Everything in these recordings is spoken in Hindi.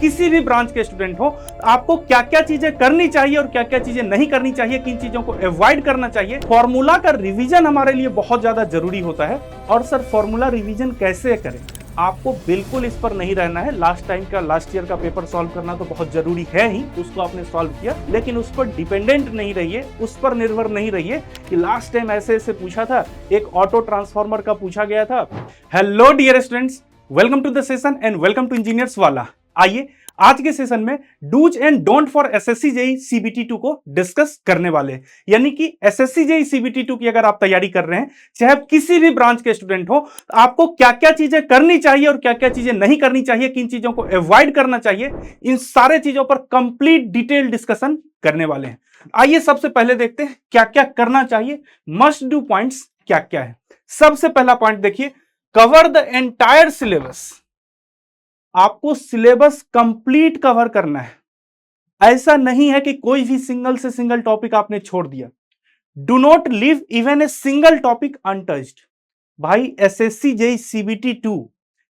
किसी भी ब्रांच के स्टूडेंट हो, तो आपको क्या क्या चीजें करनी चाहिए और क्या क्या चीजें नहीं करनी चाहिए, किन चीजों को अवॉइड करना चाहिए। फॉर्मूला का रिवीजन हमारे लिए बहुत ज्यादा जरूरी होता है। और सर फॉर्मूला रिवीजन कैसे करें? आपको बिल्कुल इस पर नहीं रहना है। लास्ट ईयर का पेपर सॉल्व करना तो बहुत जरूरी है ही, उसको आपने सॉल्व किया, लेकिन उस पर डिपेंडेंट नहीं रहिए, उस पर निर्भर नहीं रहिए कि लास्ट टाइम ऐसे ऐसे पूछा था, एक ऑटो ट्रांसफार्मर का पूछा गया था। Hello dear students, welcome to the session and welcome to engineers वाला। आइए आज के सेशन में do's and don't for SSC JEE CBT 2 को डिस्कस करने वाले। यानी कि एसएससी जेईई सीबीटी 2 की अगर आप तैयारी कर रहे हैं, चाहे आप किसी भी ब्रांच के स्टूडेंट हो, तो आपको क्या क्या चीजें करनी चाहिए और क्या क्या चीजें नहीं करनी चाहिए, किन चीजों को अवॉइड करना चाहिए, इन सारे चीजों पर कंप्लीट डिटेल डिस्कशन करने वाले हैं। आइए सबसे पहले देखते हैं क्या क्या करना चाहिए, मस्ट डू पॉइंट्स क्या क्या है। सबसे पहला पॉइंट देखिए, कवर द एंटायर सिलेबस। आपको सिलेबस कंप्लीट कवर करना है। ऐसा नहीं है कि कोई भी सिंगल से सिंगल टॉपिक आपने छोड़ दिया। Do not leave even a single topic untouched. भाई एसएससी जेईई सीबीटी 2,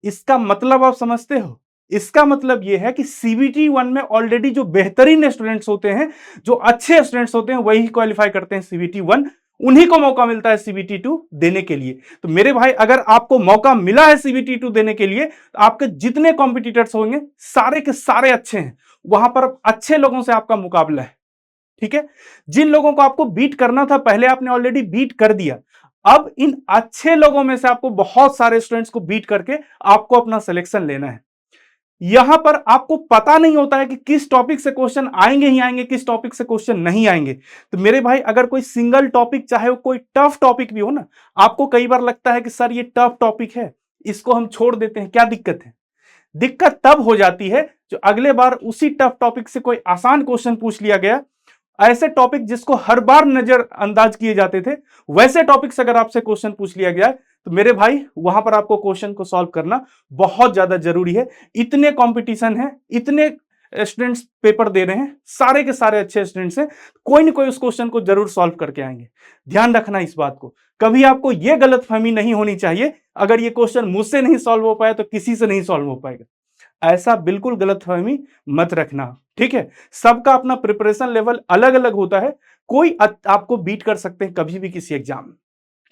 इसका मतलब आप समझते हो? इसका मतलब यह है कि सीबीटी 1 में ऑलरेडी जो बेहतरीन स्टूडेंट्स होते हैं, जो अच्छे स्टूडेंट्स होते हैं, वही क्वालिफाई करते हैं सीबीटी 1। उन्हीं को मौका मिलता है सीबीटी 2 देने के लिए। तो मेरे भाई, अगर आपको मौका मिला है सीबीटी 2 देने के लिए, तो आपके जितने कॉम्पिटिटर्स होंगे सारे के सारे अच्छे हैं। वहां पर अच्छे लोगों से आपका मुकाबला है, ठीक है। जिन लोगों को आपको बीट करना था पहले, आपने ऑलरेडी बीट कर दिया। अब इन अच्छे लोगों में से आपको बहुत सारे स्टूडेंट्स को बीट करके आपको अपना सिलेक्शन लेना है। यहां पर आपको पता नहीं होता है कि किस टॉपिक से क्वेश्चन आएंगे ही आएंगे, किस टॉपिक से क्वेश्चन नहीं आएंगे। तो मेरे भाई, अगर कोई सिंगल टॉपिक, चाहे वो कोई टफ टॉपिक भी हो ना, आपको कई बार लगता है कि सर ये टफ टॉपिक है, इसको हम छोड़ देते हैं, क्या दिक्कत है? दिक्कत तब हो जाती है जो अगले बार उसी टफ टॉपिक से कोई आसान क्वेश्चन पूछ लिया गया। ऐसे टॉपिक जिसको हर बार नजरअंदाज किए जाते थे, वैसे टॉपिक से अगर आपसे क्वेश्चन पूछ लिया गया, तो मेरे भाई वहां पर आपको क्वेश्चन को सॉल्व करना बहुत ज्यादा जरूरी है। इतने कंपटीशन है, इतने स्टूडेंट्स पेपर दे रहे हैं, सारे के सारे अच्छे स्टूडेंट्स हैं, कोई ना कोई उस क्वेश्चन को जरूर सॉल्व करके आएंगे। ध्यान रखना इस बात को। कभी आपको यह गलतफहमी नहीं होनी चाहिए, अगर ये क्वेश्चन मुझसे नहीं सॉल्व हो पाया तो किसी से नहीं सॉल्व हो पाएगा। ऐसा बिल्कुल गलतफहमी मत रखना, ठीक है। सबका अपना प्रिपरेशन लेवल अलग अलग होता है, कोई आपको बीट कर सकते हैं कभी भी किसी एग्जाम में,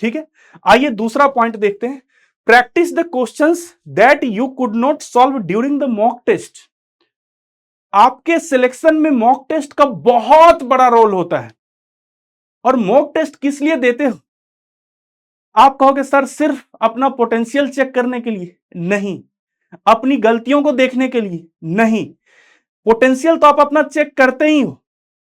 ठीक है। आइए दूसरा पॉइंट देखते हैं, practice the questions that you could not solve during the mock test. आपके सिलेक्शन में मॉक टेस्ट का बहुत बड़ा रोल होता है। और मॉक टेस्ट किस लिए देते हो? आप कहोगे सर सिर्फ अपना पोटेंशियल चेक करने के लिए? नहीं। अपनी गलतियों को देखने के लिए? नहीं। पोटेंशियल तो आप अपना चेक करते ही हो,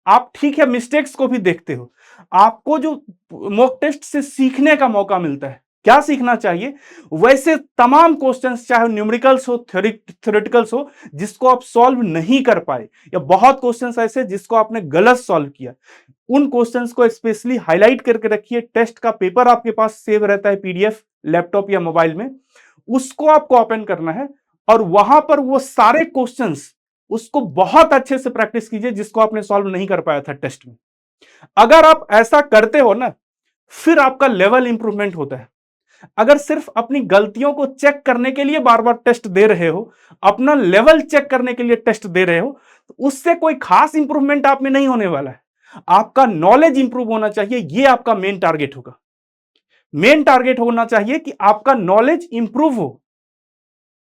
आप ठीक है मिस्टेक्स को भी देखते हो। आपको जो मॉक टेस्ट से सीखने का मौका मिलता है, क्या सीखना चाहिए? वैसे तमाम क्वेश्चंस, चाहे न्यूमेरिकल्स हो, थ्योरेटिकल्स हो, जिसको आप सॉल्व नहीं कर पाए, या बहुत क्वेश्चंस ऐसे जिसको आपने गलत सॉल्व किया, उन क्वेश्चंस को स्पेशली हाईलाइट करके रखिए। टेस्ट का पेपर आपके पास सेव रहता है पीडीएफ लैपटॉप या मोबाइल में, उसको आपको ओपन करना है और वहां पर वो सारे क्वेश्चंस, उसको बहुत अच्छे से प्रैक्टिस कीजिए जिसको आपने सॉल्व नहीं कर पाया था टेस्ट में। अगर आप ऐसा करते हो ना, फिर आपका लेवल इंप्रूवमेंट होता है। अगर सिर्फ अपनी गलतियों को चेक करने के लिए बार बार टेस्ट दे रहे हो, अपना लेवल चेक करने के लिए टेस्ट दे रहे हो, तो उससे कोई खास इंप्रूवमेंट आप में नहीं होने वाला है। आपका नॉलेज इंप्रूव होना चाहिए, यह आपका मेन टारगेट होगा। मेन टारगेट होना चाहिए कि आपका नॉलेज इंप्रूव हो।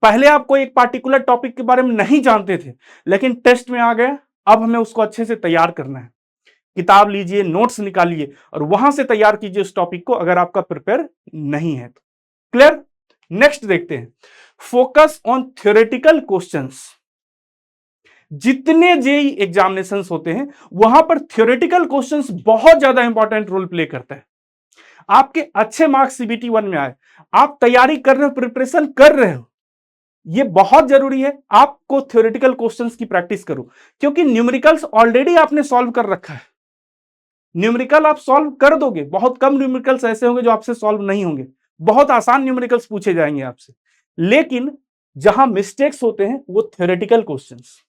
पहले आपको एक पार्टिकुलर टॉपिक के बारे में नहीं जानते थे, लेकिन टेस्ट में आ गए, अब हमें उसको अच्छे से तैयार करना है। किताब लीजिए, नोट्स निकालिए और वहां से तैयार कीजिए उस टॉपिक को, अगर आपका प्रिपेयर नहीं है तो। क्लियर? नेक्स्ट देखते हैं, फोकस ऑन थ्योरेटिकल क्वेश्चंस। जितने जेईई एग्जामिनेशंस होते हैं, वहां पर थ्योरेटिकल क्वेश्चंस बहुत ज्यादा इंपॉर्टेंट रोल प्ले करता है। आपके अच्छे मार्क्स सीबीटी 1 में आए, आप तैयारी कर रहे हो, प्रिपरेशन कर रहे हो, ये बहुत जरूरी है आपको थ्योरेटिकल क्वेश्चंस की प्रैक्टिस करो, क्योंकि न्यूमेरिकल्स ऑलरेडी आपने सॉल्व कर रखा है। न्यूमेरिकल आप सॉल्व कर दोगे, बहुत कम न्यूमेरिकल्स ऐसे होंगे जो आपसे सॉल्व नहीं होंगे, बहुत आसान न्यूमेरिकल्स पूछे जाएंगे आपसे। लेकिन जहां मिस्टेक्स होते हैं वो थ्योरेटिकल क्वेश्चंस।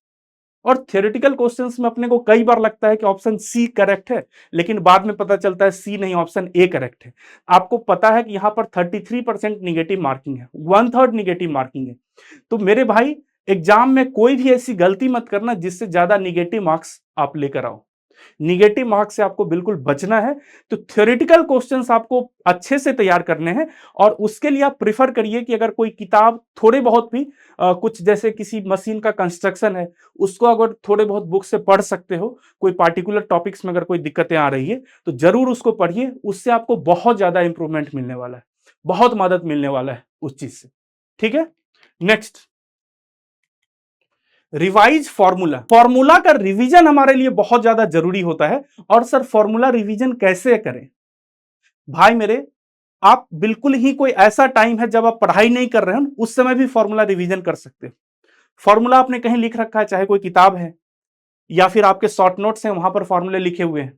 और थ्योरेटिकल क्वेश्चंस में अपने को कई बार लगता है कि ऑप्शन सी करेक्ट है, लेकिन बाद में पता चलता है सी नहीं, ऑप्शन ए करेक्ट है। आपको पता है कि यहां पर 33% निगेटिव मार्किंग है, 1/3 निगेटिव मार्किंग है। तो मेरे भाई, एग्जाम में कोई भी ऐसी गलती मत करना जिससे ज्यादा निगेटिव मार्क्स आप लेकर आओ। निगेटिव मार्क्स से आपको बिल्कुल बचना है। तो थ्योरेटिकल क्वेश्चंस आपको अच्छे से तैयार करने हैं और उसके लिए आप प्रिफर करिए कि अगर कोई किताब थोड़े बहुत भी कुछ जैसे किसी मशीन का कंस्ट्रक्शन है उसको अगर थोड़े बहुत बुक से पढ़ सकते हो, कोई पार्टिकुलर टॉपिक्स में अगर कोई दिक्कतें आ रही है तो जरूर उसको पढ़िए। उससे आपको बहुत ज्यादा इंप्रूवमेंट मिलने वाला है, बहुत मदद मिलने वाला है उस चीज से। ठीक है, नेक्स्ट, रिवाइज फॉर्मूला। फॉर्मूला का रिवीजन हमारे लिए बहुत ज्यादा जरूरी होता है। और सर फॉर्मूला रिवीजन कैसे करें? भाई मेरे, आप बिल्कुल ही कोई ऐसा टाइम है जब आप पढ़ाई नहीं कर रहे हो उस समय भी फॉर्मूला रिवीजन कर सकते हो। फॉर्मूला आपने कहीं लिख रखा है, चाहे कोई किताब है या फिर आपके शॉर्ट नोट्स हैं वहां पर फॉर्मूले लिखे हुए हैं,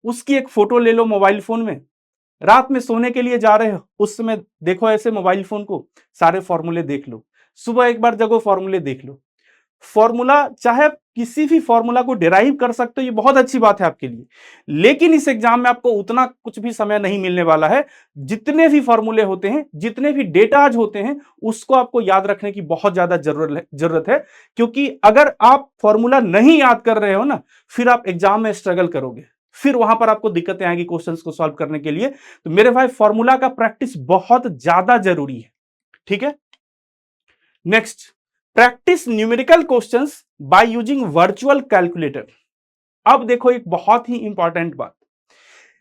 उसकी एक फोटो ले लो मोबाइल फोन में। रात में सोने के लिए जा रहे हो उस समय देखो ऐसे मोबाइल फोन को, सारे फॉर्मूले देख लो। सुबह एक बार जगो फॉर्मूले देख लो। फॉर्मूला चाहे आप किसी भी फॉर्मूला को डिराइव कर सकते हो, ये बहुत अच्छी बात है आपके लिए। लेकिन इस एग्जाम में आपको उतना कुछ भी समय नहीं मिलने वाला है। जितने भी फॉर्मूले होते हैं, जितने भी डेटाज होते हैं, उसको आपको याद रखने की बहुत ज्यादा जरूरत है। क्योंकि अगर आप फॉर्मूला नहीं याद कर रहे हो ना, फिर आप एग्जाम में स्ट्रगल करोगे, फिर वहां पर आपको दिक्कतें आएंगी क्वेश्चंस को सॉल्व करने के लिए। तो मेरे भाई फॉर्मूला का प्रैक्टिस बहुत ज्यादा जरूरी है। ठीक है, next, practice numerical questions by using virtual calculator. अब देखो एक बहुत ही इंपॉर्टेंट बात,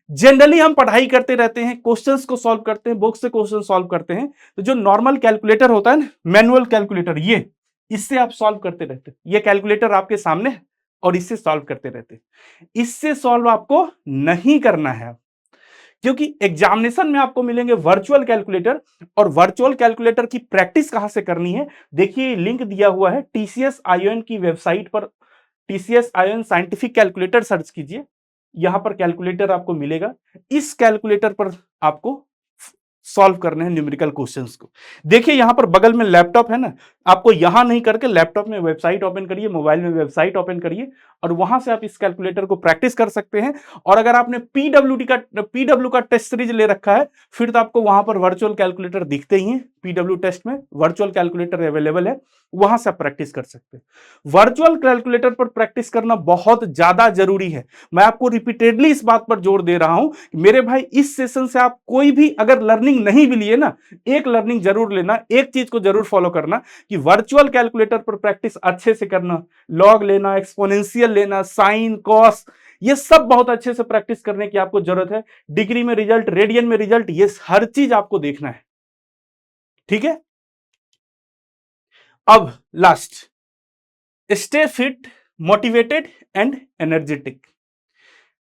जनरली हम पढ़ाई करते रहते हैं, क्वेश्चंस को सॉल्व करते हैं, बुक से क्वेश्चन सॉल्व करते हैं, तो जो नॉर्मल कैलकुलेटर होता है ना, मैनुअल कैलकुलेटर, ये इससे आप सॉल्व करते रहते हैं। ये कैलकुलेटर आपके सामने है और इससे सॉल्व करते रहते हैं। इससे सॉल्व आपको नहीं करना है, क्योंकि एग्जामिनेशन में आपको मिलेंगे वर्चुअल कैलकुलेटर। और वर्चुअल कैलकुलेटर की प्रैक्टिस कहां से करनी है, देखिए लिंक दिया हुआ है टीसीएस आईओएन की वेबसाइट पर। TCS ION scientific calculator search कीजिए, यहां पर कैलकुलेटर आपको मिलेगा। इस कैलकुलेटर पर आपको सॉल्व करने हैं न्यूमेरिकल क्वेश्चंस को। देखिए यहां पर बगल में लैपटॉप है ना, आपको यहां नहीं करके लैपटॉप में वेबसाइट ओपन करिए, मोबाइल में वेबसाइट ओपन करिए और वहां से आप इस कैलकुलेटर को प्रैक्टिस कर सकते हैं। और अगर आपने पीडब्ल्यू का टेस्ट सीरीज ले रखा है, फिर तो आपको वहां पर वर्चुअल कैलकुलेटर दिखते ही हैं। पीडब्ल्यू टेस्ट में वर्चुअल कैलकुलेटर अवेलेबल है, वहां से आप प्रैक्टिस कर सकते हैं। वर्चुअल कैलकुलेटर पर प्रैक्टिस करना बहुत ज्यादा जरूरी है। मैं आपको रिपीटेडली इस बात पर जोर दे रहा हूं कि मेरे भाई इस सेशन से आप कोई भी अगर लर्निंग नहीं भी लिए ना, एक लर्निंग जरूर लेना, एक चीज को जरूर फॉलो करना कि वर्चुअल कैलकुलेटर पर प्रैक्टिस अच्छे से करना। लॉग लेना, एक्सपोनेंशियल लेना, साइन, कॉस, ये सब बहुत अच्छे से प्रैक्टिस करने की आपको जरूरत है। डिग्री में रिजल्ट, रेडियन में रिजल्ट, ये हर चीज आपको देखना है। ठीक है, अब last, stay fit, motivated and energetic.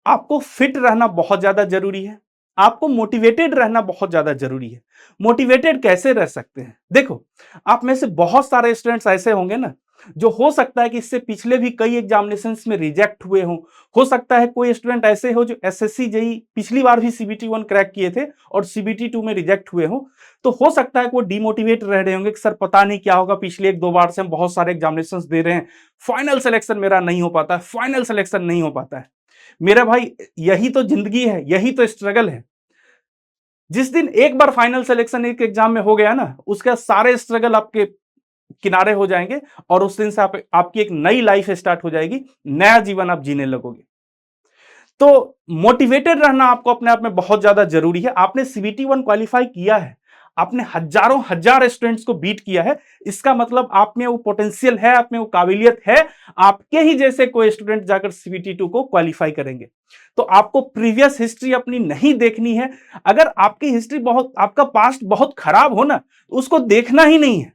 आपको फिट रहना बहुत ज्यादा जरूरी है, आपको मोटिवेटेड रहना बहुत ज्यादा जरूरी है। मोटिवेटेड कैसे रह सकते हैं, देखो आप में से बहुत सारे स्टूडेंट्स ऐसे होंगे ना जो हो सकता है कि इससे पिछले भी कई एग्जामिनेशंस में रिजेक्ट हुए हों। हो सकता है कोई स्टूडेंट ऐसे हो जो एसएससी जेई पिछली बार भी सीबीटी 1 क्रैक किए थे और सीबीटी 2 में रिजेक्ट हुए हो। तो हो सकता है कि वो डिमोटिवेट रह रहे होंगे कि सर पता नहीं क्या होगा, पिछले 1-2 बार से हम बहुत सारे एग्जामिनेशंस दे रहे हैं, फाइनल सिलेक्शन मेरा नहीं हो पाता है, फाइनल सिलेक्शन नहीं हो पाता है। मेरा भाई यही तो जिंदगी है, यही तो स्ट्रगल है। जिस दिन एक बार फाइनल सिलेक्शन एक एग्जाम में हो गया ना, उसके सारे स्ट्रगल आपके किनारे हो जाएंगे और उस दिन से आपकी एक नई लाइफ स्टार्ट हो जाएगी, नया जीवन आप जीने लगोगे। तो मोटिवेटेड रहना आपको अपने आप में बहुत ज्यादा जरूरी है। आपने सीबीटी 1 क्वालिफाई किया है, आपने हजारों हजार स्टूडेंट्स को बीट किया है, इसका मतलब आप में वो पोटेंशियल है, आप में वो काबिलियत है। आपके ही जैसे कोई स्टूडेंट जाकर सीबीटी 2 को क्वालिफाई करेंगे। तो आपको प्रीवियस हिस्ट्री अपनी नहीं देखनी है। अगर आपकी हिस्ट्री बहुत, आपका पास्ट बहुत खराब हो ना, तो उसको देखना ही नहीं है।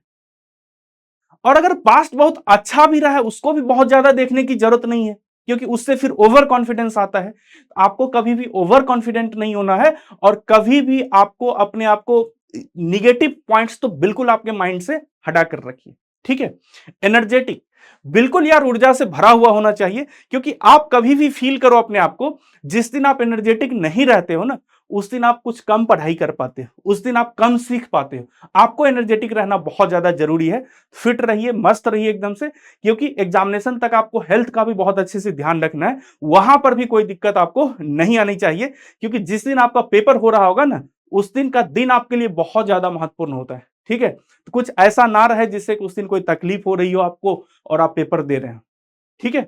और अगर पास्ट बहुत अच्छा भी रहा है, उसको भी बहुत ज्यादा देखने की जरूरत नहीं है, क्योंकि उससे फिर ओवर कॉन्फिडेंस आता है। आपको कभी भी ओवर कॉन्फिडेंट नहीं होना है और कभी भी आपको अपने आप को, निगेटिव पॉइंट्स तो बिल्कुल आपके माइंड से हटा कर रखिए। ठीक है, एनर्जेटिक, बिल्कुल यार ऊर्जा से भरा हुआ होना चाहिए। क्योंकि आप कभी भी फील करो अपने आप को, जिस दिन आप एनर्जेटिक नहीं रहते हो ना, उस दिन आप कुछ कम पढ़ाई कर पाते हो, उस दिन आप कम सीख पाते हो। आपको एनर्जेटिक रहना बहुत ज्यादा जरूरी है। फिट रहिए, मस्त रहिए एकदम से, क्योंकि एग्जामिनेशन तक आपको हेल्थ का भी बहुत अच्छे से ध्यान रखना है। वहां पर भी कोई दिक्कत आपको नहीं आनी चाहिए, क्योंकि जिस दिन आपका पेपर हो रहा होगा ना, उस दिन का दिन आपके लिए बहुत ज्यादा महत्वपूर्ण होता है। ठीक है, तो कुछ ऐसा ना रहे जिससे उस दिन कोई तकलीफ हो रही हो आपको और आप पेपर दे रहे हैं। ठीक है,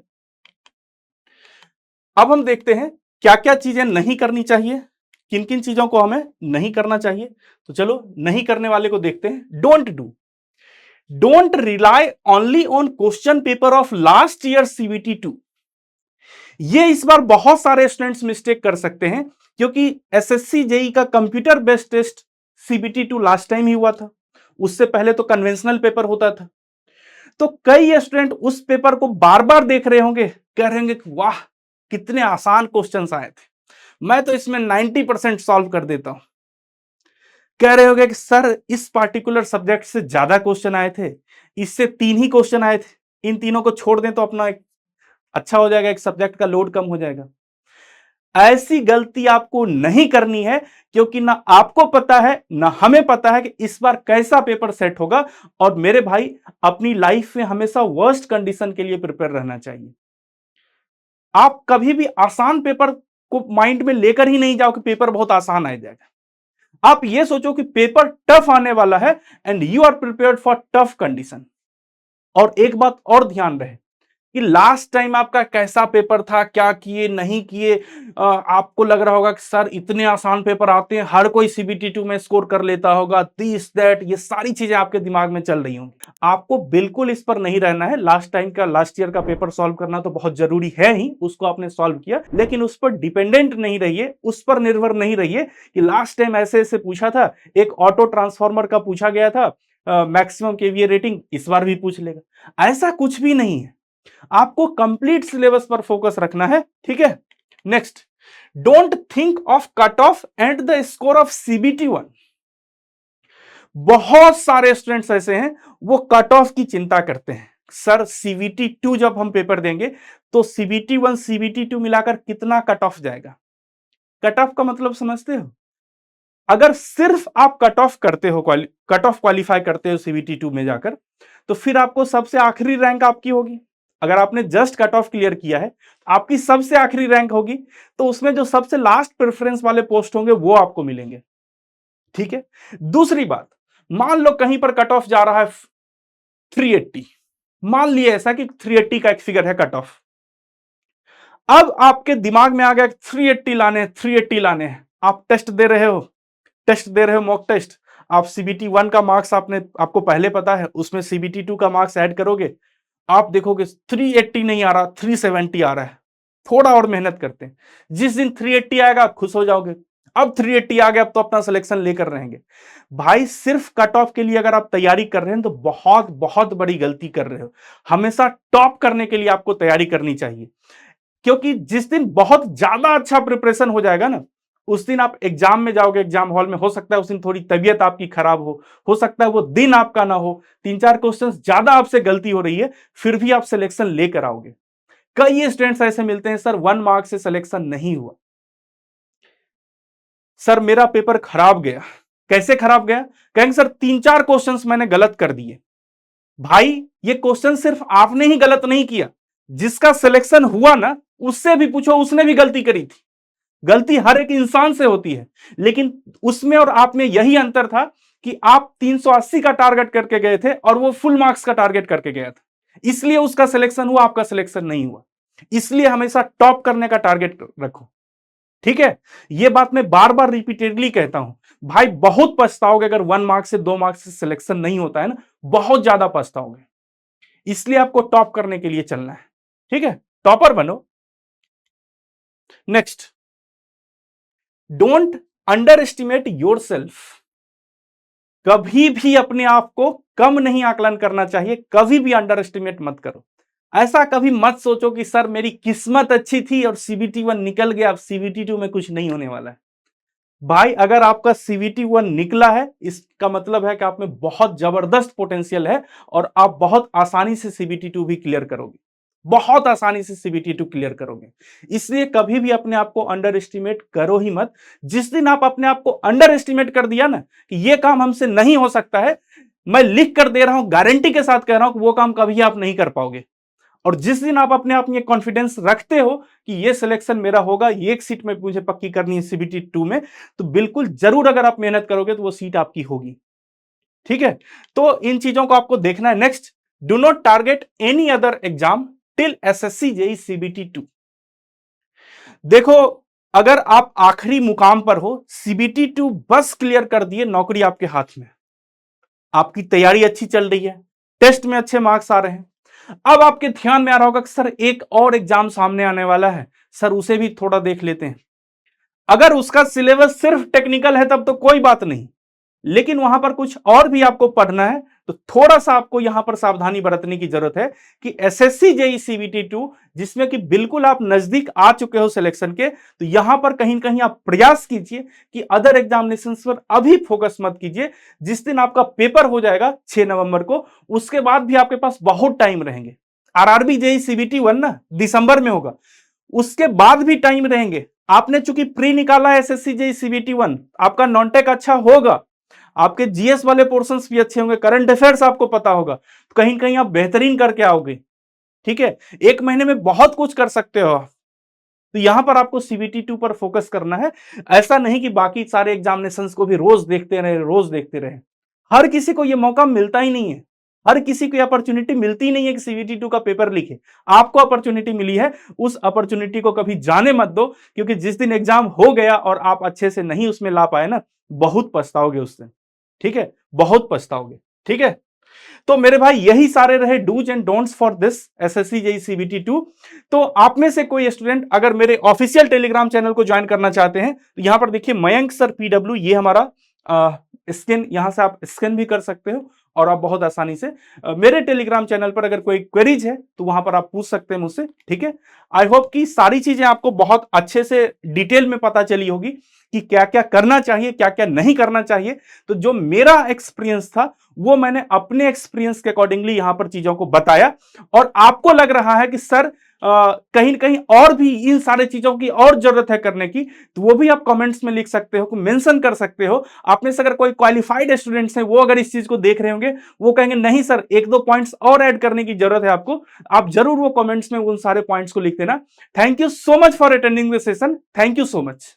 अब हम देखते हैं क्या क्या चीजें नहीं करनी चाहिए, किन किन चीजों को हमें नहीं करना चाहिए। तो चलो नहीं करने वाले को देखते हैं। Don't rely only on question paper of last year CBT 2। ये इस बार बहुत सारे स्टूडेंट्स मिस्टेक कर सकते हैं, क्योंकि एसएससी जेई का computer based test CBT 2 last time ही हुआ था, उससे पहले तो कन्वेंशनल पेपर होता था। तो कई स्टूडेंट उस पेपर को बार बार देख रहे होंगे, कह रहे होंगे कि वाह कितने आसान क्वेश्चंस आए थे, मैं तो इसमें 90% सॉल्व कर देता हूं। कह रहे होंगे कि सर इस पार्टिकुलर सब्जेक्ट से ज्यादा क्वेश्चन आए थे, इससे 3 ही क्वेश्चन आए थे, इन तीनों को छोड़ दें तो अपना एक अच्छा हो जाएगा, एक सब्जेक्ट का लोड कम हो जाएगा। ऐसी गलती आपको नहीं करनी है, क्योंकि ना आपको पता है ना हमें पता है कि इस बार कैसा पेपर सेट होगा। और मेरे भाई, अपनी लाइफ में हमेशा वर्स्ट कंडीशन के लिए प्रिपेयर रहना चाहिए। आप कभी भी आसान पेपर को माइंड में लेकर ही नहीं जाओ कि पेपर बहुत आसान आ जाएगा। आप ये सोचो कि पेपर टफ आने वाला है and you are prepared for tough condition. और एक बात और ध्यान रहे कि लास्ट टाइम आपका कैसा पेपर था, क्या किए नहीं किए। आपको लग रहा होगा कि सर इतने आसान पेपर आते हैं, हर कोई सीबीटी 2 में स्कोर कर लेता होगा, दिस दैट, ये सारी चीजें आपके दिमाग में चल रही होंगी। आपको बिल्कुल इस पर नहीं रहना है। लास्ट टाइम का, लास्ट ईयर का पेपर सॉल्व करना तो बहुत जरूरी है ही, उसको आपने सॉल्व किया, लेकिन उस पर डिपेंडेंट नहीं रहिए, उस पर निर्भर नहीं रहिए कि लास्ट टाइम ऐसे ऐसे पूछा था, एक ऑटो ट्रांसफॉर्मर का पूछा गया था मैक्सिमम केवीए रेटिंग, इस बार भी पूछ लेगा। ऐसा कुछ भी नहीं है। आपको कंप्लीट सिलेबस पर फोकस रखना है। ठीक है, next, don't think of cut off and the score of CBT 1। बहुत सारे स्टूडेंट्स ऐसे हैं वो कट ऑफ की चिंता करते हैं। सर सीबीटी 2 जब हम पेपर देंगे तो सीबीटी 1 सीबीटी 2 मिलाकर कितना कट ऑफ जाएगा। कट ऑफ का मतलब समझते हो? अगर सिर्फ आप कट ऑफ करते हो, कट ऑफ क्वालिफाई करते हो सीबीटी 2 में जाकर, तो फिर आपको सबसे आखिरी रैंक आपकी होगी। अगर आपने जस्ट कट ऑफ क्लियर किया है, आपकी सबसे आखिरी रैंक होगी, तो उसमें जो सबसे लास्ट प्रेफरेंस वाले पोस्ट होंगे वो आपको मिलेंगे। ठीक है, दूसरी बात, मान लो कहीं पर कट ऑफ जा रहा है 380, मान लिया ऐसा कि 380 का एक फिगर है कट ऑफ। अब आपके दिमाग में आ गया 380 लाने, 380 लाने हैं, आप टेस्ट दे रहे हो, मॉक टेस्ट। आप सीबीटी 1 का मार्क्स आपको पहले पता है, उसमें सीबीटी 2 का मार्क्स ऐड करोगे, आप देखोगे 380 नहीं आ रहा, 370 आ रहा है। थोड़ा और मेहनत करते हैं, जिस दिन 380 आएगा आप खुश हो जाओगे। अब 380 आ गया, अब तो अपना सिलेक्शन लेकर रहेंगे। भाई सिर्फ कट ऑफ के लिए अगर आप तैयारी कर रहे हैं तो बहुत बहुत बड़ी गलती कर रहे हो। हमेशा टॉप करने के लिए आपको तैयारी करनी चाहिए, क्योंकि जिस दिन बहुत ज्यादा अच्छा प्रिपरेशन हो जाएगा ना, उस दिन आप एग्जाम में जाओगे, एग्जाम हॉल में, हो सकता है उस दिन थोड़ी तबीयत आपकी खराब हो सकता है वो दिन आपका ना हो, 3-4 क्वेश्चंस ज्यादा आपसे गलती हो रही है, फिर भी आप सिलेक्शन लेकर आओगे। कई स्टूडेंट्स ऐसे मिलते हैं, सर 1 मार्क से सिलेक्शन नहीं हुआ, सर मेरा पेपर खराब गया। कैसे खराब गया? कहेंगे सर 3-4 क्वेश्चंस मैंने गलत कर दिए। भाई ये क्वेश्चन सिर्फ आपने ही गलत नहीं किया, जिसका सिलेक्शन हुआ ना उससे भी पूछो, उसने भी गलती करी थी। गलती हर एक इंसान से होती है, लेकिन उसमें और आप में यही अंतर था कि आप 380 का टारगेट करके गए थे और वो फुल मार्क्स का टारगेट करके गया था, इसलिए उसका सिलेक्शन हुआ, आपका सिलेक्शन नहीं हुआ। इसलिए हमेशा टॉप करने का टारगेट रखो। ठीक है, ये बात मैं बार बार रिपीटेडली कहता हूं। भाई बहुत पछताओगे अगर 1 मार्क से 2 मार्क्स से सिलेक्शन नहीं होता है ना, बहुत ज्यादा पछताओगे। इसलिए आपको टॉप करने के लिए चलना है। ठीक है, टॉपर बनो। Next, don't under estimate your self. कभी भी अपने आप को कम नहीं आकलन करना चाहिए, कभी भी अंडर एस्टिमेट मत करो। ऐसा कभी मत सोचो कि सर मेरी किस्मत अच्छी थी और सीबीटी 1 निकल गया, अब सीबीटी 2 में कुछ नहीं होने वाला है। भाई अगर आपका सीबीटी 1 निकला है, इसका मतलब है कि आप में बहुत जबरदस्त पोटेंशियल है और आप बहुत आसानी से सीबीटी 2 भी क्लियर करोगे, बहुत आसानी से सीबीटी 2 क्लियर करोगे। इसलिए कभी भी अपने आप को अंडर एस्टिमेट करो ही मत। जिस दिन आप अपने आप को अंडर एस्टिमेट कर दिया ना कि ये काम हमसे नहीं हो सकता है, मैं लिख कर दे रहा हूं, गारंटी के साथ कह रहा हूं कि वो काम कभी आप नहीं कर पाओगे। और जिस दिन आप अपने आप में कॉन्फिडेंस रखते हो कि ये सिलेक्शन मेरा होगा, ये एक सीट में मुझे पक्की करनी है सीबीटी 2 में, तो बिल्कुल जरूर अगर आप मेहनत करोगे तो वो सीट आपकी होगी। ठीक है, तो इन चीजों को आपको देखना है। Next, do not target any other exam till SSC JE CBT 2। देखो, अगर आप आखिरी मुकाम पर हो, सीबीटी 2 बस क्लियर कर दिए, नौकरी आपके हाथ में, आपकी तैयारी अच्छी चल रही है, टेस्ट में अच्छे मार्क्स आ रहे हैं। अब आपके ध्यान में आ रहा होगा कि सर एक और एग्जाम सामने आने वाला है, सर उसे भी थोड़ा देख लेते हैं। अगर उसका सिलेबस सिर्फ टेक्निकल है तब तो कोई बात नहीं, लेकिन वहां पर कुछ और भी आपको पढ़ना है, तो थोड़ा सा आपको यहां पर सावधानी बरतने की जरूरत है कि एसएससी जेई सीबीटी 2 जिसमें कि बिल्कुल आप नजदीक आ चुके हो सिलेक्शन के, तो यहां पर कहीं ना कहीं आप प्रयास कीजिए कि अदर एग्जामिनेशन पर अभी फोकस मत कीजिए। जिस दिन आपका पेपर हो जाएगा 6 नवंबर को, उसके बाद भी आपके पास बहुत टाइम रहेंगे। आरआरबी जेई सीबीटी 1 ना दिसंबर में होगा, उसके बाद भी टाइम रहेंगे। आपने चूंकि प्री निकाला एसएससी जेई सीबीटी 1, आपका नॉन टेक अच्छा होगा, आपके जीएस वाले पोर्शंस भी अच्छे होंगे, करंट अफेयर्स आपको पता होगा, तो कहीं कहीं आप बेहतरीन करके आओगे। ठीक है, एक महीने में बहुत कुछ कर सकते हो। तो यहां पर आपको सीबीटी 2 पर फोकस करना है। ऐसा नहीं कि बाकी सारे एग्जामिनेशंस को भी रोज देखते रहे, रोज देखते रहे। हर किसी को यह मौका मिलता ही नहीं है, हर किसी को अपॉर्चुनिटी मिलती ही नहीं है कि सीबीटी 2 का पेपर लिखे। आपको अपॉर्चुनिटी मिली है, उस अपॉर्चुनिटी को कभी जाने मत दो, क्योंकि जिस दिन एग्जाम हो गया और आप अच्छे से नहीं उसमें ला पाए ना, बहुत पछताओगे उस दिन। ठीक है, बहुत पछताओगे। ठीक है, तो मेरे भाई यही सारे रहे do's and don'ts for this SSC JE CBT 2। तो आप में से कोई स्टूडेंट अगर मेरे ऑफिशियल टेलीग्राम चैनल को ज्वाइन करना चाहते हैं, तो यहां पर देखिए मयंक सर पीडब्ल्यू, ये हमारा स्कैन, यहां से आप स्कैन भी कर सकते हो और आप बहुत आसानी से मेरे टेलीग्राम चैनल पर अगर कोई क्वेरीज है तो वहां पर आप पूछ सकते हैं मुझसे। ठीक है, आई होप कि सारी चीजें आपको बहुत अच्छे से डिटेल में पता चली होगी कि क्या क्या करना चाहिए, क्या क्या नहीं करना चाहिए। तो जो मेरा एक्सपीरियंस था वो मैंने अपने एक्सपीरियंस के अकॉर्डिंगली यहां पर चीजों को बताया। और आपको लग रहा है कि सर कहीं कहीं और भी इन सारे चीजों की और जरूरत है करने की, तो वो भी आप कमेंट्स में लिख सकते हो, मेंशन कर सकते हो। आप में से अगर कोई क्वालिफाइड स्टूडेंट्स हैं, वो अगर इस चीज को देख रहे होंगे, वो कहेंगे नहीं सर एक दो पॉइंट्स और ऐड करने की जरूरत है आपको, आप जरूर वो कमेंट्स में उन सारे पॉइंट्स को लिख देना। Thank you so much for attending this session, thank you so much.